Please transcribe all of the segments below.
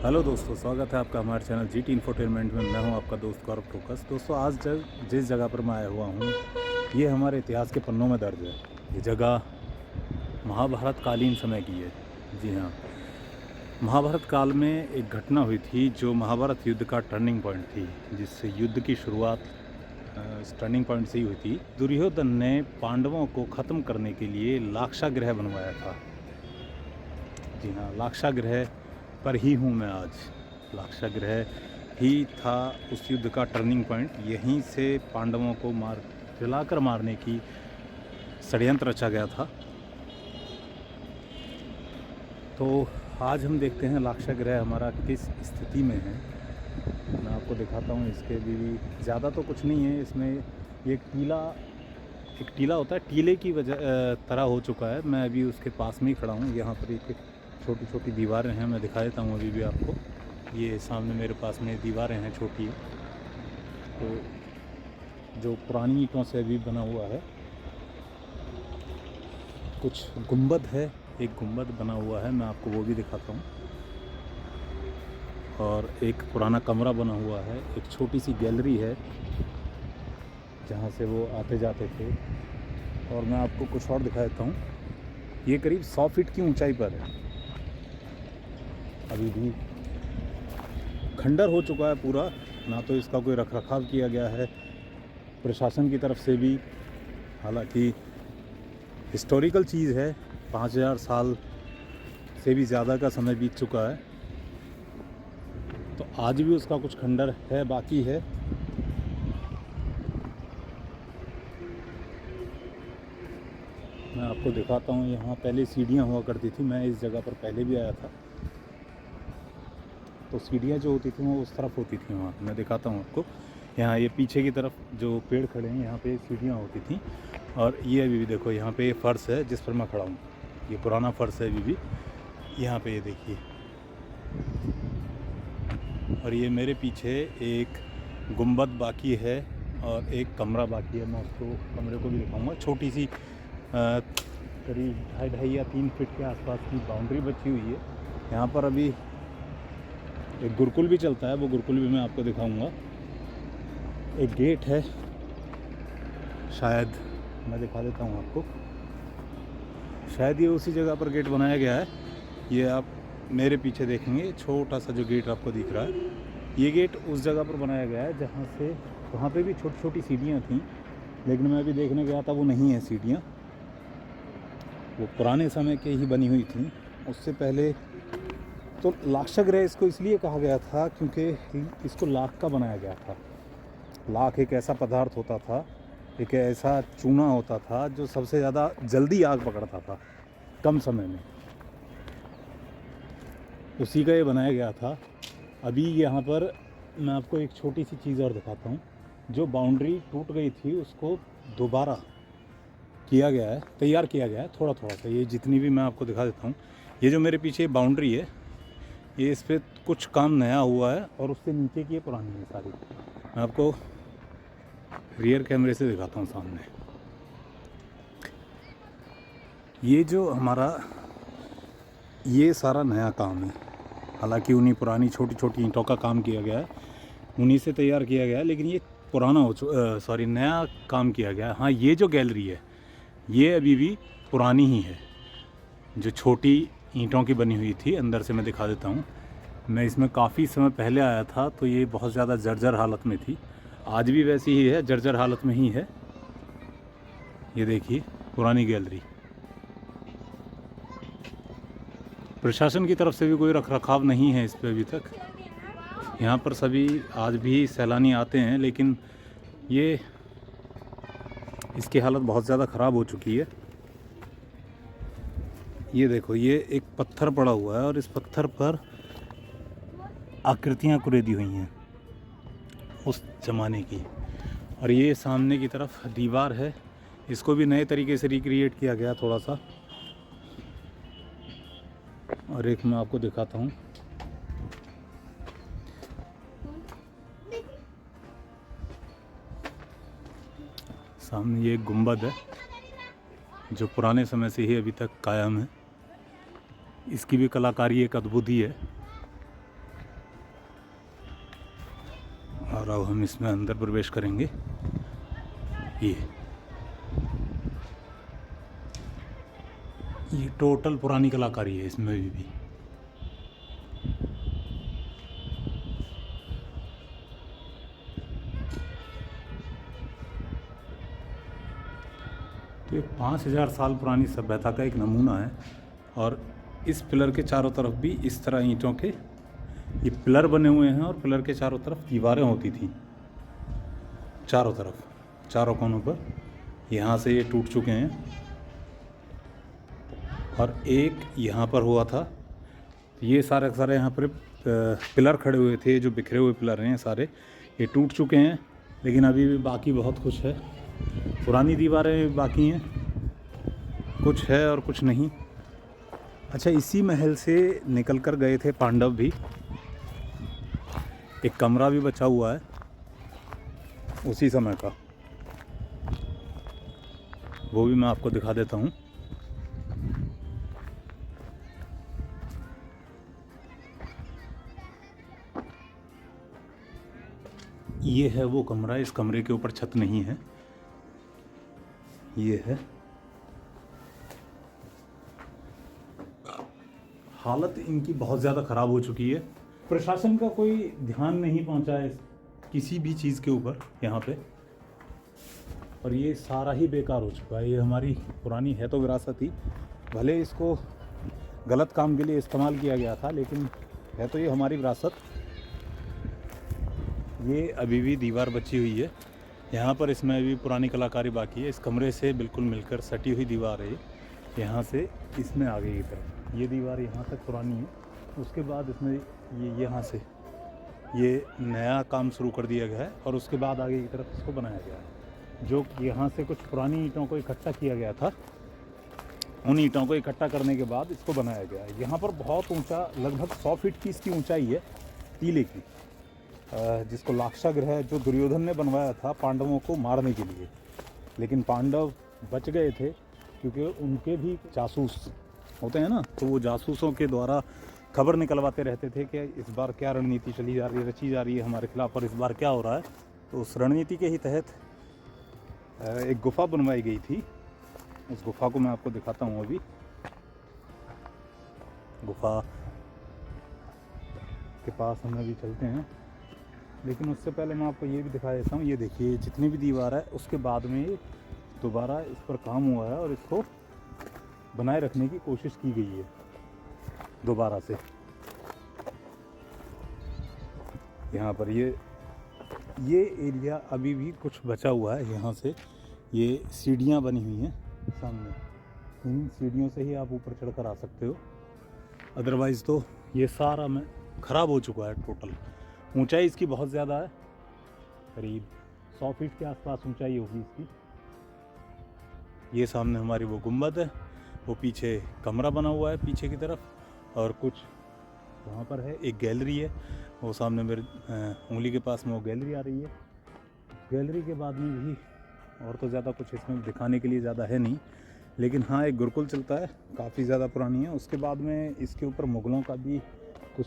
Hello दोस्तों, स्वागत है आपका हमारे चैनल जीटी इंफोटेनमेंट में। मैं हूं आपका दोस्त गौरव फोकस। दोस्तों, आज जिस जगह पर मैं आया हुआ हूं, ये हमारे इतिहास के पन्नों में दर्ज है। ये जगह महाभारत कालीन समय की है। जी हाँ, महाभारत काल में एक घटना हुई थी जो महाभारत युद्ध का टर्निंग पॉइंट थी, जिससे युद्ध की शुरुआत इस टर्निंग पॉइंट से ही हुई थी। दुर्योधन ने पांडवों को ख़त्म करने के लिए लाक्षागृह बनवाया था। जी हाँ, लाक्षागृह पर ही हूँ मैं आज। लाक्षागृह ही था उस युद्ध का टर्निंग पॉइंट। यहीं से पांडवों को जलाकर मारने की षड्यंत्र रचा गया था। तो आज हम देखते हैं लाक्षागृह हमारा किस स्थिति में है। मैं आपको दिखाता हूँ। इसके भी ज़्यादा तो कुछ नहीं है। इसमें एक टीला होता है, टीले की तरह हो चुका है। मैं अभी उसके पास में ही खड़ा हूँ। यहाँ पर एक छोटी छोटी दीवारें हैं, मैं दिखा देता हूँ अभी भी आपको। ये सामने मेरे पास में दीवारें हैं छोटी, तो जो पुरानी ईंटों से अभी बना हुआ है। कुछ गुंबद है, एक गुंबद बना हुआ है, मैं आपको वो भी दिखाता हूँ। और एक पुराना कमरा बना हुआ है, एक छोटी सी गैलरी है जहाँ से वो आते जाते थे। और मैं आपको कुछ और दिखा देता हूँ। ये करीब 100 फीट की ऊंचाई पर है। अभी भी खंडर हो चुका है पूरा, ना तो इसका कोई रखरखाव किया गया है प्रशासन की तरफ से भी। हालांकि हिस्टोरिकल चीज़ है, 5000 साल से भी ज़्यादा का समय बीत चुका है, तो आज भी उसका कुछ खंडर है, बाकी है। मैं आपको दिखाता हूँ। यहाँ पहले सीढ़ियाँ हुआ करती थी, मैं इस जगह पर पहले भी आया था। तो सीढ़ियाँ जो होती थी वो उस तरफ होती थी। वहाँ मैं दिखाता हूँ आपको। यहाँ ये पीछे की तरफ जो पेड़ खड़े हैं, यहाँ पे सीढ़ियाँ होती थी। और ये अभी भी देखो, यहाँ पे फर्श है जिस पर मैं खड़ा हूँ। ये पुराना फर्श है अभी भी यहाँ पे, ये देखिए। और ये मेरे पीछे एक गुंबद बाकी है और एक कमरा बाकी है। मैं उसको कमरे को भी दिखाऊँगा। छोटी सी करीब 2.5 या 3 फीट के आसपास की बाउंड्री बची हुई है। यहाँ पर अभी एक गुरुकुल भी चलता है, वो गुरुकुल भी मैं आपको दिखाऊंगा। एक गेट है, शायद मैं दिखा देता हूँ आपको। शायद ये उसी जगह पर गेट बनाया गया है। ये आप मेरे पीछे देखेंगे, छोटा सा जो गेट आपको दिख रहा है, ये गेट उस जगह पर बनाया गया है जहाँ से वहाँ पे भी छोटी छोटी सीढ़ियाँ थीं, लेकिन मैं अभी देखने गया था, वो नहीं है सीढ़ियाँ। वो पुराने समय के ही बनी हुई थी। उससे पहले तो लाक्षागृह इसको इसलिए कहा गया था क्योंकि इसको लाख का बनाया गया था। लाख एक ऐसा पदार्थ होता था, एक ऐसा चूना होता था जो सबसे ज़्यादा जल्दी आग पकड़ता था कम समय में। उसी का ये बनाया गया था। अभी यहाँ पर मैं आपको एक छोटी सी चीज़ और दिखाता हूँ। जो बाउंड्री टूट गई थी उसको दोबारा किया गया है, तैयार किया गया है थोड़ा थोड़ा सा। ये जितनी भी मैं आपको दिखा देता हूँ। ये जो मेरे पीछे बाउंड्री है, ये इस पर कुछ काम नया हुआ है और उससे नीचे की ये पुरानी है सारी। मैं आपको रियर कैमरे से दिखाता हूँ सामने। ये जो हमारा ये सारा नया काम है। हालांकि उन्हीं पुरानी छोटी छोटी ईंटों का काम किया गया है, उन्हीं से तैयार किया गया है, लेकिन ये पुराना नया काम किया गया है। हाँ, ये जो गैलरी है ये अभी भी पुरानी ही है, जो छोटी ईंटों की बनी हुई थी। अंदर से मैं दिखा देता हूँ। मैं इसमें काफ़ी समय पहले आया था तो ये बहुत ज़्यादा जर्जर हालत में थी। आज भी वैसी ही है, जर्जर हालत में ही है। ये देखिए पुरानी गैलरी। प्रशासन की तरफ से भी कोई रखरखाव नहीं है इस पर अभी तक। यहाँ पर सभी आज भी सैलानी आते हैं, लेकिन ये इसकी हालत बहुत ज़्यादा ख़राब हो चुकी है। ये देखो, ये एक पत्थर पड़ा हुआ है और इस पत्थर पर आकृतियाँ कुरेदी हुई हैं उस ज़माने की। और ये सामने की तरफ दीवार है, इसको भी नए तरीके से रिक्रिएट किया गया थोड़ा सा। और एक मैं आपको दिखाता हूँ। सामने ये एक गुंबद है जो पुराने समय से ही अभी तक कायम है। इसकी भी कलाकारी एक अद्भुत ही है। और अब हम इसमें अंदर प्रवेश करेंगे। ये टोटल पुरानी कलाकारी है इसमें भी। तो ये 5000 साल पुरानी सभ्यता का एक नमूना है। और इस पिलर के चारों तरफ भी इस तरह ईंटों के ये पिलर बने हुए हैं, और पिलर के चारों तरफ दीवारें होती थी, चारों तरफ, चारों कोनों पर। यहाँ से ये टूट चुके हैं, और एक यहाँ पर हुआ था। ये सारे यहाँ पर पिलर खड़े हुए थे, जो बिखरे हुए पिलर हैं सारे, ये टूट चुके हैं। लेकिन अभी भी बाकी बहुत कुछ है, पुरानी दीवारें बाकी हैं, कुछ है और कुछ नहीं। अच्छा, इसी महल से निकल कर गए थे पांडव भी। एक कमरा भी बचा हुआ है उसी समय का, वो भी मैं आपको दिखा देता हूँ। ये है वो कमरा, इस कमरे के ऊपर छत नहीं है। ये है, हालत इनकी बहुत ज़्यादा ख़राब हो चुकी है। प्रशासन का कोई ध्यान नहीं पहुंचा है किसी भी चीज़ के ऊपर यहाँ पे, और ये सारा ही बेकार हो चुका है। ये हमारी पुरानी है तो विरासत ही, भले इसको गलत काम के लिए इस्तेमाल किया गया था, लेकिन है तो ये हमारी विरासत। ये अभी भी दीवार बची हुई है यहाँ पर, इसमें अभी पुरानी कलाकारी बाकी है। इस कमरे से बिल्कुल मिलकर सटी हुई दीवार है। यहाँ से इसमें आगे की तरफ ये दीवार यहाँ तक पुरानी है, उसके बाद इसमें ये यहाँ से ये नया काम शुरू कर दिया गया है, और उसके बाद आगे की तरफ इसको बनाया गया है। जो यहाँ से कुछ पुरानी ईंटों को इकट्ठा किया गया था, उन ईंटों को इकट्ठा करने के बाद इसको बनाया गया है। यहाँ पर बहुत ऊंचा, लगभग 100 फीट की इसकी ऊंचाई है, टीले की, जिसको लाक्षागृह जो दुर्योधन ने बनवाया था पांडवों को मारने के लिए। लेकिन पांडव बच गए थे, क्योंकि उनके भी जासूस होते हैं ना, तो वो जासूसों के द्वारा खबर निकलवाते रहते थे कि इस बार क्या रणनीति चली जा रही है, रची जा रही है हमारे खिलाफ, और इस बार क्या हो रहा है। तो उस रणनीति के ही तहत एक गुफा बनवाई गई थी। उस गुफा को मैं आपको दिखाता हूँ। अभी गुफा के पास हम अभी चलते हैं, लेकिन उससे पहले मैं आपको ये भी दिखा देता हूँ। ये देखिए, जितनी भी दीवार है उसके बाद में दोबारा इस पर काम हुआ है, और इसको बनाए रखने की कोशिश की गई है दोबारा से। यहाँ पर ये एरिया अभी भी कुछ बचा हुआ है। यहाँ से ये सीढ़ियाँ बनी हुई हैं सामने, इन सीढ़ियों से ही आप ऊपर चढ़कर आ सकते हो। अदरवाइज़ तो ये सारा में ख़राब हो चुका है टोटल। ऊंचाई इसकी बहुत ज़्यादा है, करीब 100 फीट के आसपास ऊंचाई होगी इसकी। ये सामने हमारी वो गुंबद है, वो पीछे कमरा बना हुआ है पीछे की तरफ, और कुछ वहाँ पर है, एक गैलरी है, वो सामने मेरे उंगली के पास में वो गैलरी आ रही है। गैलरी के बाद में भी और तो ज़्यादा कुछ इसमें दिखाने के लिए ज़्यादा है नहीं, लेकिन हाँ, एक गुरुकुल चलता है, काफ़ी ज़्यादा पुरानी है। उसके बाद में इसके ऊपर मुग़लों का भी कुछ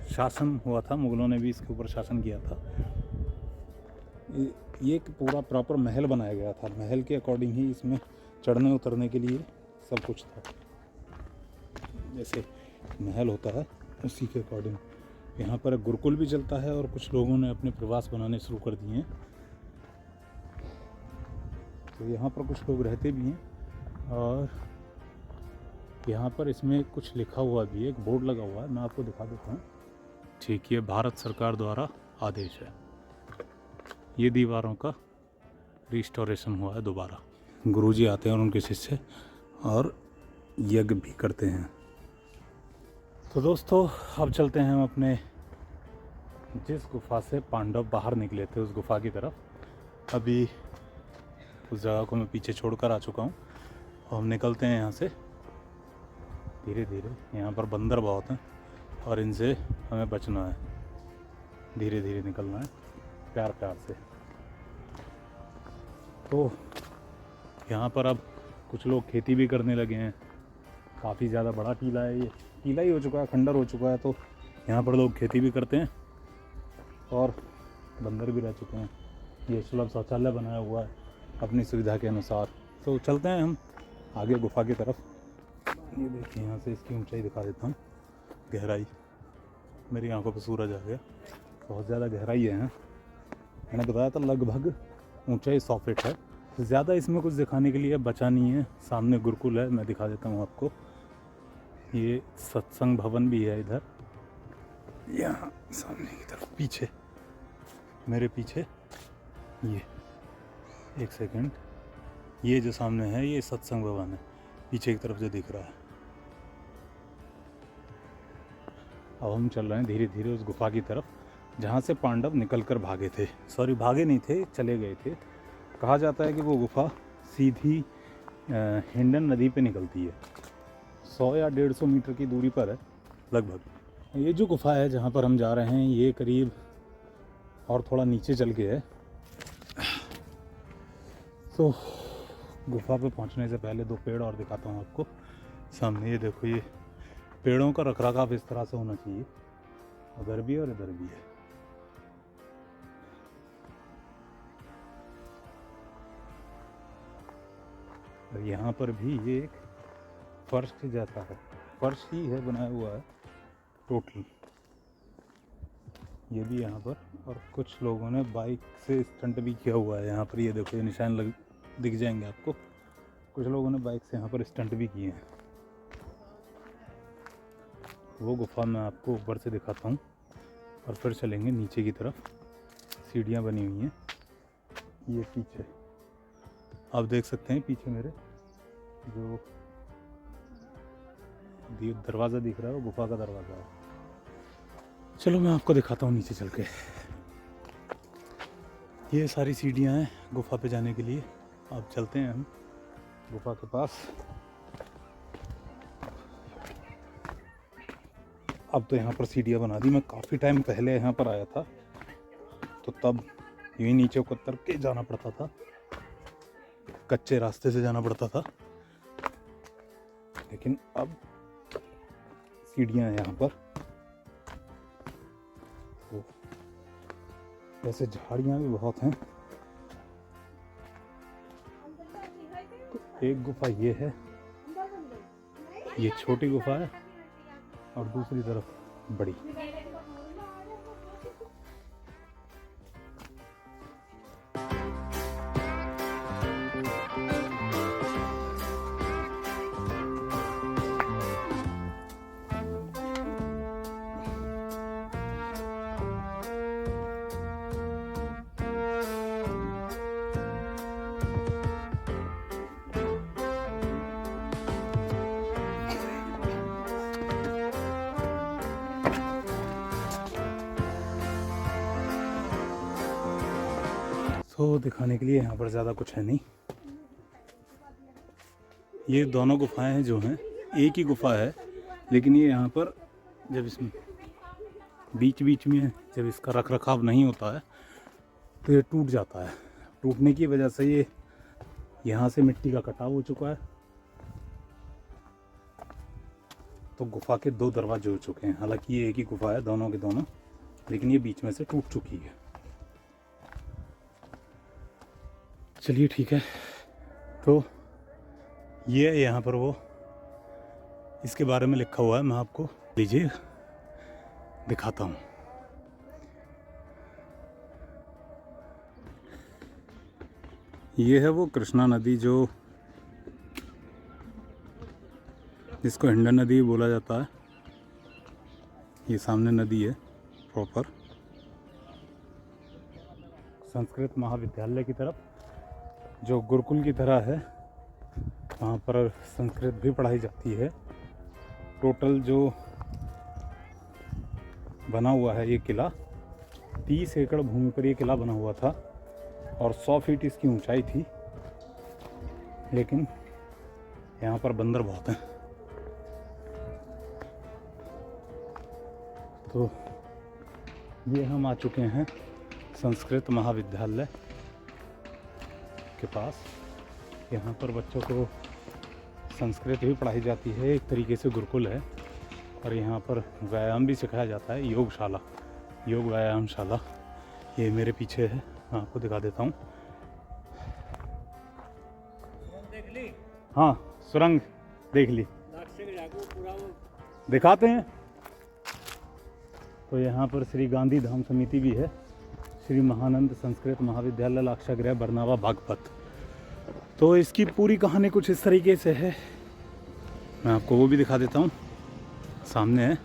शासन हुआ था, मुग़लों ने भी इसके ऊपर शासन किया था। ये एक पूरा प्रॉपर महल बनाया गया था, महल के अकॉर्डिंग ही इसमें चढ़ने उतरने के लिए सब कुछ था। जैसे महल होता है उसी के अकॉर्डिंग यहाँ पर गुरुकुल भी चलता है, और कुछ लोगों ने अपने प्रवास बनाने शुरू कर दिए हैं। तो यहाँ पर कुछ लोग रहते भी हैं, और यहाँ पर इसमें कुछ लिखा हुआ भी है, एक बोर्ड लगा हुआ है, मैं आपको दिखा देता हूँ। ठीक, ये भारत सरकार द्वारा आदेश है। ये दीवारों का रिस्टोरेशन हुआ है दोबारा। गुरुजी आते हैं और उनके शिष्य और यज्ञ भी करते हैं। तो दोस्तों, अब चलते हैं हम अपने जिस गुफा से पांडव बाहर निकले थे उस गुफा की तरफ। अभी उस जगह को मैं पीछे छोड़कर आ चुका हूँ, और हम निकलते हैं यहाँ से धीरे धीरे। यहाँ पर बंदर बहुत हैं, और इनसे हमें बचना है, धीरे धीरे निकलना है, प्यार प्यार से। तो यहाँ पर अब कुछ लोग खेती भी करने लगे हैं। काफ़ी ज़्यादा बड़ा टीला है, ये टीला ही हो चुका है, खंडर हो चुका है। तो यहाँ पर लोग खेती भी करते हैं, और बंदर भी रह चुके हैं। ये सुलभ शौचालय बनाया हुआ है अपनी सुविधा के अनुसार। तो चलते हैं हम आगे गुफा की तरफ। ये देखिए, यहाँ से इसकी ऊंचाई दिखा देता हूँ, गहराई। मेरी आंखों पर सूरज आ गया, बहुत ज़्यादा गहराई है। मैंने बताया था लगभग ऊंचाई 100 फीट है। ज़्यादा इसमें कुछ दिखाने के लिए बचा नहीं है। सामने गुरुकुल है, मैं दिखा देता हूँ आपको। ये सत्संग भवन भी है इधर, यहाँ सामने की तरफ, पीछे मेरे पीछे। ये एक सेकंड, ये जो सामने है ये सत्संग भवन है, पीछे की तरफ जो दिख रहा है। अब हम चल रहे हैं धीरे धीरे उस गुफा की तरफ जहाँ से पांडव निकल कर भागे थे। सॉरी, भागे नहीं थे, चले गए थे। कहा जाता है कि वो गुफा सीधी हिंडन नदी पे निकलती है। 100 या 150 मीटर की दूरी पर है लगभग। ये जो गुफा है जहाँ पर हम जा रहे हैं, ये करीब और थोड़ा नीचे चल के है। तो गुफा पे पहुँचने से पहले 2 पेड़ और दिखाता हूँ आपको। सामने ये देखो, ये पेड़ों का रखरखाव इस तरह से होना चाहिए, उधर भी और इधर भी है। और यहाँ पर भी ये एक फर्श जैसा है, फर्श ही है बनाया हुआ है टोटल। ये भी यहाँ पर, और कुछ लोगों ने बाइक से स्टंट भी किया हुआ है यहाँ पर। ये देखो, ये निशान दिख जाएंगे आपको। कुछ लोगों ने बाइक से यहाँ पर स्टंट भी किए हैं। वो गुफा मैं आपको ऊपर से दिखाता हूँ और फिर चलेंगे नीचे की तरफ। सीढ़ियाँ बनी हुई हैं। ये पीछे आप देख सकते हैं, पीछे मेरे जो दरवाज़ा दिख रहा है वो गुफा का दरवाज़ा है। चलो मैं आपको दिखाता हूँ नीचे चल के। ये सारी सीढ़ियाँ हैं गुफा पे जाने के लिए। अब चलते हैं हम गुफा के पास। अब तो यहाँ पर सीढ़ियाँ बना दी। मैं काफ़ी टाइम पहले यहाँ पर आया था तो तब यूँ नीचे को उतर के जाना पड़ता था, कच्चे रास्ते से जाना पड़ता था। लेकिन अब सीढ़ियाँ हैं यहाँ पर। तो वैसे झाड़ियाँ भी बहुत हैं। तो एक गुफा ये है, ये छोटी गुफा है, और दूसरी तरफ बड़ी। तो दिखाने के लिए यहाँ पर ज़्यादा कुछ है नहीं। ये दोनों गुफाएं हैं जो हैं, एक ही गुफा है, लेकिन ये यहाँ पर जब इसमें बीच बीच में जब इसका रख रखाव नहीं होता है तो ये टूट जाता है। टूटने की वजह से ये यहाँ से मिट्टी का कटाव हो चुका है। तो गुफा के 2 दरवाजे हो चुके हैं। हालांकि ये एक ही गुफा है दोनों के दोनों, लेकिन ये बीच में से टूट चुकी है। चलिए ठीक है, तो ये यहाँ पर वो इसके बारे में लिखा हुआ है, मैं आपको लीजिए दिखाता हूँ। ये है वो कृष्णा नदी जो जिसको हिंडन नदी बोला जाता है। ये सामने नदी है प्रॉपर। संस्कृत महाविद्यालय की तरफ जो गुरुकुल की तरह है, वहाँ पर संस्कृत भी पढ़ाई जाती है। टोटल जो बना हुआ है ये किला, 30 एकड़ भूमि पर ये किला बना हुआ था और 100 फीट इसकी ऊंचाई थी। लेकिन यहाँ पर बंदर बहुत हैं। तो ये हम आ चुके हैं संस्कृत महाविद्यालय के पास। यहाँ पर बच्चों को संस्कृत भी पढ़ाई जाती है, एक तरीके से गुरुकुल है। और यहाँ पर व्यायाम भी सिखाया जाता है, योगशाला, योग व्यायामशाला। ये मेरे पीछे है, मैं आपको दिखा देता हूँ। हाँ, सुरंग देख ली, दिखाते हैं। तो यहाँ पर श्री गांधी धाम समिति भी है, श्री महानंद संस्कृत महाविद्यालय लाक्षागृह बरनावा बागपत। तो इसकी पूरी कहानी कुछ इस तरीके से है, मैं आपको वो भी दिखा देता हूँ। सामने है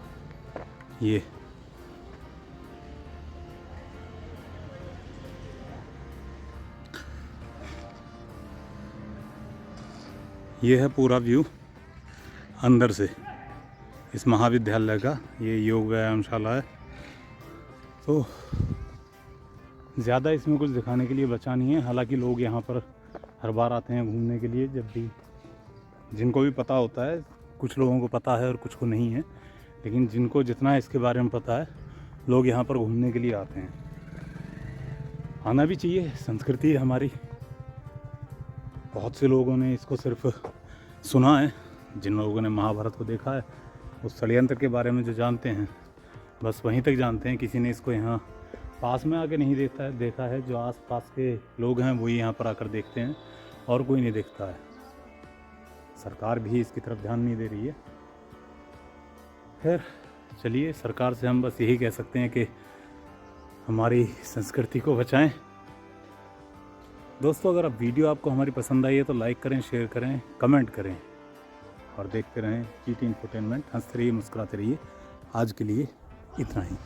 ये है पूरा व्यू अंदर से इस महाविद्यालय का। ये योग व्यायामशाला है। तो ज़्यादा इसमें कुछ दिखाने के लिए बचा नहीं है। हालांकि लोग यहाँ पर हर बार आते हैं घूमने के लिए, जब भी जिनको भी पता होता है। कुछ लोगों को पता है और कुछ को नहीं है, लेकिन जिनको जितना इसके बारे में पता है, लोग यहाँ पर घूमने के लिए आते हैं। आना भी चाहिए, संस्कृति है हमारी। बहुत से लोगों ने इसको सिर्फ सुना है, जिन लोगों ने महाभारत को देखा है, उस षड्यंत्र के बारे में जो जानते हैं, बस वहीं तक जानते हैं। किसी ने इसको यहाँ पास में आके नहीं देखा है। जो आस पास के लोग हैं वही यहाँ पर आकर देखते हैं, और कोई नहीं देखता है। सरकार भी इसकी तरफ ध्यान नहीं दे रही है। खैर चलिए, सरकार से हम बस यही कह सकते हैं कि हमारी संस्कृति को बचाएं। दोस्तों, अगर आप वीडियो आपको हमारी पसंद आई है तो लाइक करें, शेयर करें, कमेंट करें और देखते रहें GT इंफोटेनमेंट। हंसते रहिए, मुस्कुराते रहिए। आज के लिए इतना ही।